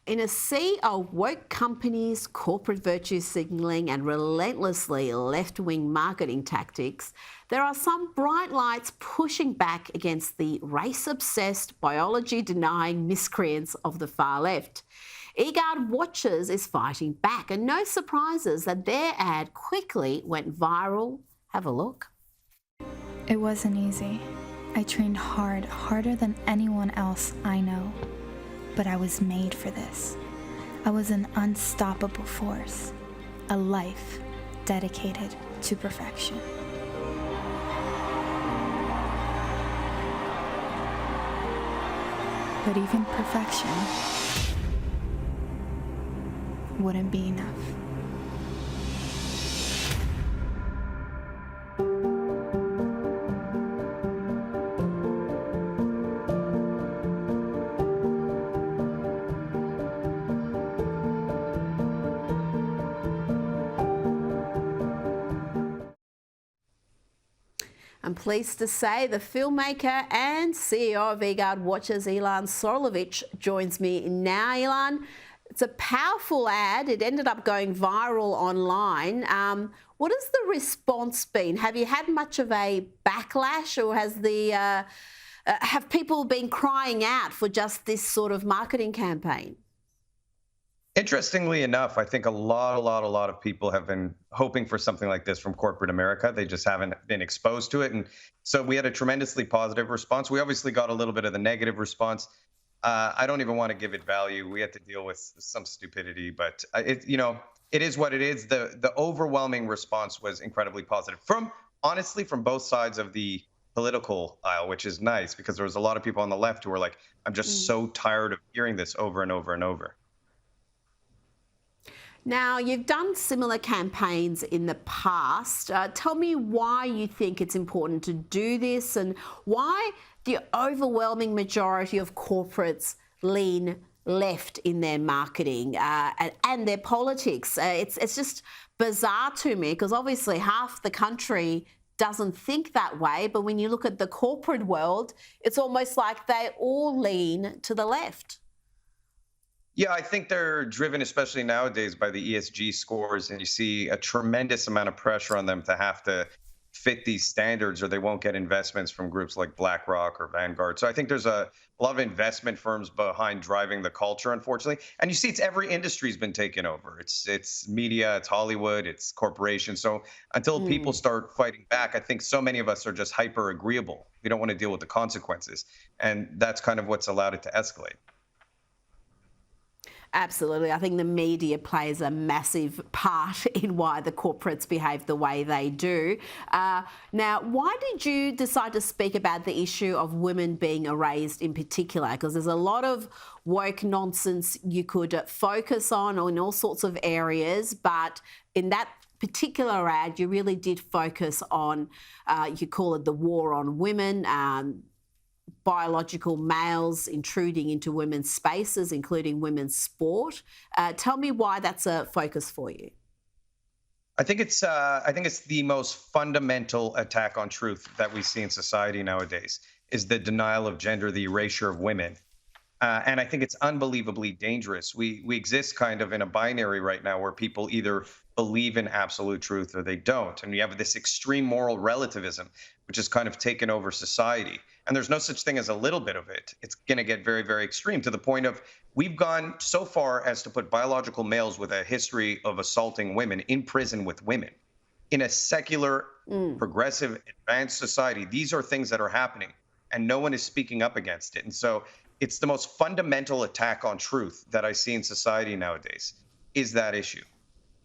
In a sea of woke companies, corporate virtue signalling, and relentlessly left wing marketing tactics, there are some bright lights pushing back against the race obsessed, biology denying miscreants of the far left. eGuard Watches is fighting back, and no surprises that their ad quickly went viral. Have a look. It wasn't easy. I trained hard, harder than anyone else I know. But I was made for this. I was an unstoppable force, a life dedicated to perfection. But even perfection wouldn't be enough. I'm pleased to say the filmmaker and CEO of eGuard Watches, Ilan Sorolovich, joins me now. Ilan, it's a powerful ad. It ended up going viral online. What has the response been? Have you had much of a backlash, or has have people been crying out for just this sort of marketing campaign? Interestingly enough, I think a lot of people have been hoping for something like this from corporate America. They just haven't been exposed to it. And so we had a tremendously positive response. We obviously got a little bit of the negative response. I don't even want to give it value. We had to deal with some stupidity, but it is what it is. The overwhelming response was incredibly positive honestly, from both sides of the political aisle, which is nice because there was a lot of people on the left who were like, I'm just so tired of hearing this over and over and over. Now, you've done similar campaigns in the past. Tell me why you think it's important to do this, and why the overwhelming majority of corporates lean left in their marketing and their politics. It's just bizarre to me, because obviously half the country doesn't think that way, but when you look at the corporate world, it's almost like they all lean to the left. Yeah, I think they're driven, especially nowadays, by the ESG scores, and you see a tremendous amount of pressure on them to have to fit these standards, or they won't get investments from groups like BlackRock or Vanguard. So I think there's a lot of investment firms behind driving the culture, unfortunately. And you see, it's every industry's been taken over. It's media, it's Hollywood, it's corporations. So until people start fighting back, I think so many of us are just hyper agreeable. We don't want to deal with the consequences, and that's kind of what's allowed it to escalate. Absolutely. I think the media plays a massive part in why the corporates behave the way they do. Now, why did you decide to speak about the issue of women being erased in particular? Because there's a lot of woke nonsense you could focus on in all sorts of areas, but in that particular ad, you really did focus on, you call it the war on women, biological males intruding into women's spaces, including women's sport. Tell me why that's a focus for you. I think it's the most fundamental attack on truth that we see in society nowadays is the denial of gender, the erasure of women. And I think it's unbelievably dangerous. We exist kind of in a binary right now where people either believe in absolute truth or they don't. And we have this extreme moral relativism, which has kind of taken over society. And there's no such thing as a little bit of it. It's going to get very, very extreme, to the point of we've gone so far as to put biological males with a history of assaulting women in prison with women. In a secular, progressive, advanced society, these are things that are happening, and no one is speaking up against it. And so it's the most fundamental attack on truth that I see in society nowadays, is that issue.